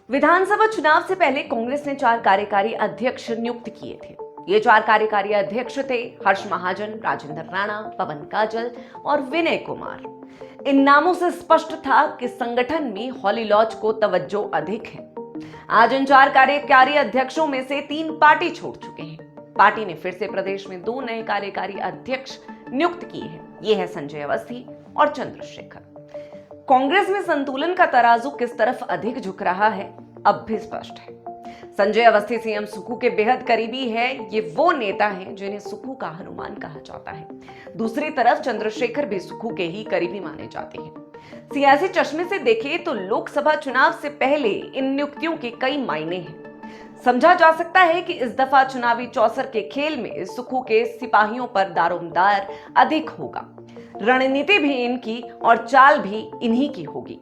विधानसभा चुनाव से पहले कांग्रेस ने 4 कार्यकारी अध्यक्ष नियुक्त किए थे। ये 4 कार्यकारी अध्यक्ष थे हर्ष महाजन, राजेंद्र राणा, पवन काजल और विनय कुमार। इन नामों से स्पष्ट था कि संगठन में हॉली लॉज को तवज्जो अधिक है। आज इन 4 कार्यकारी अध्यक्षों में से 3 पार्टी छोड़ चुके हैं। पार्टी ने फिर से प्रदेश में 2 नए कार्यकारी अध्यक्ष नियुक्त किए हैं। ये है संजय अवस्थी और चंद्रशेखर। कांग्रेस में संतुलन का तराजू किस तरफ अधिक झुक रहा है अब भी स्पष्ट है। संजय अवस्थी सीएम सुक्खू के बेहद करीबी है। ये वो नेता हैं जिन्हें सुक्खू का हनुमान कहा जाता है। दूसरी तरफ चंद्रशेखर भी सुक्खू के ही करीबी माने जाते हैं। सियासी चश्मे से देखें तो लोकसभा चुनाव से पहले इन नियुक्तियों के कई मायने हैं। समझा जा सकता है कि इस दफा चुनावी चौसर के खेल में सुक्खू के सिपाहियों पर दारोमदार अधिक होगा। रणनीति भी इनकी और चाल भी इन्हीं की होगी।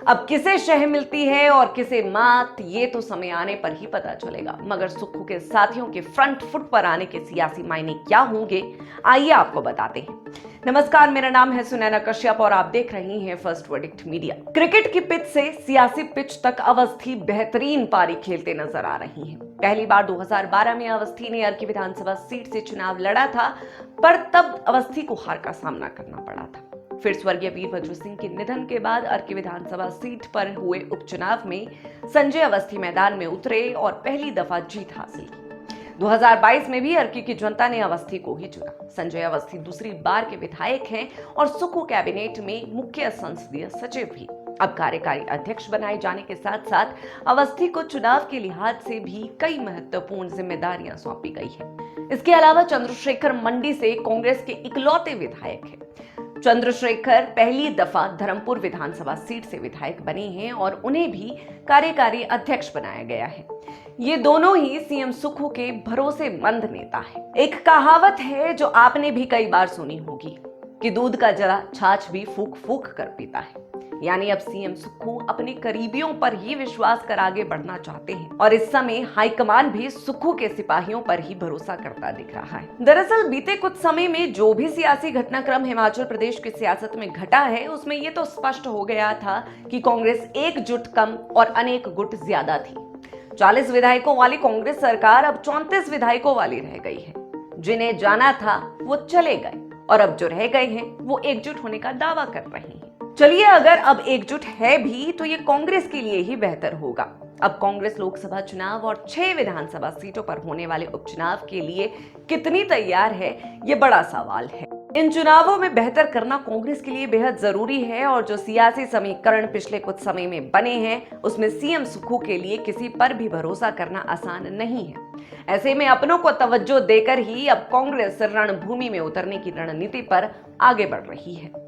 अब किसे शह मिलती है और किसे मात, ये तो समय आने पर ही पता चलेगा। मगर सुक्खू के साथियों के फ्रंट फुट पर आने के सियासी मायने क्या होंगे, आइए आपको बताते हैं। नमस्कार, मेरा नाम है सुनैना कश्यप और आप देख रही हैं फर्स्ट वर्डिक्ट मीडिया। क्रिकेट की पिच से सियासी पिच तक अवस्थी बेहतरीन पारी खेलते नजर आ रही हैं। पहली बार 2012 में अवस्थी ने अर्की विधानसभा सीट से चुनाव लड़ा था, पर तब अवस्थी को हार का सामना करना पड़ा था। फिर स्वर्गीय वीरभद्र सिंह के निधन के बाद अर्की विधानसभा सीट पर हुए उपचुनाव में संजय अवस्थी मैदान में उतरे और पहली दफा जीत हासिल की। 2022 में भी अर्की की जनता ने अवस्थी को ही चुना। संजय अवस्थी दूसरी बार के विधायक हैं और सुक्खू कैबिनेट में मुख्य संसदीय सचिव भी। अब कार्यकारी अध्यक्ष बनाए जाने के साथ साथ अवस्थी को चुनाव के लिहाज से भी कई महत्वपूर्ण जिम्मेदारियां सौंपी गई है। इसके अलावा चंद्रशेखर मंडी से कांग्रेस के इकलौते विधायक हैं। चंद्रशेखर पहली दफा धर्मपुर विधानसभा सीट से विधायक बने हैं और उन्हें भी कार्यकारी अध्यक्ष बनाया गया है। ये दोनों ही सीएम सुक्खू के भरोसेमंद नेता हैं। एक कहावत है जो आपने भी कई बार सुनी होगी कि दूध का जरा छाछ भी फूक फूक कर पीता है। यानी अब सीएम सुक्खू अपने करीबियों पर ही विश्वास कर आगे बढ़ना चाहते हैं और इस समय हाईकमान भी सुक्खू के सिपाहियों पर ही भरोसा करता दिख रहा है। दरअसल बीते कुछ समय में जो भी सियासी घटनाक्रम हिमाचल प्रदेश की सियासत में घटा है, उसमें ये तो स्पष्ट हो गया था कि कांग्रेस एकजुट कम और अनेक गुट ज्यादा थी। 40 विधायकों वाली कांग्रेस सरकार अब 34 विधायकों वाली रह गई है। जिन्हें जाना था वो चले गए और अब जो रह गए हैं वो एकजुट होने का दावा कर रहे हैं। चलिए, अगर अब एकजुट है भी तो ये कांग्रेस के लिए ही बेहतर होगा। अब कांग्रेस लोकसभा चुनाव और 6 विधानसभा सीटों पर होने वाले उपचुनाव के लिए कितनी तैयार है, ये बड़ा सवाल है। इन चुनावों में बेहतर करना कांग्रेस के लिए बेहद जरूरी है और जो सियासी समीकरण पिछले कुछ समय में बने हैं, उसमें सीएम सुक्खू के लिए किसी पर भी भरोसा करना आसान नहीं है। ऐसे में अपनों को तवज्जो देकर ही अब कांग्रेस रणभूमि में उतरने की रणनीति पर आगे बढ़ रही है।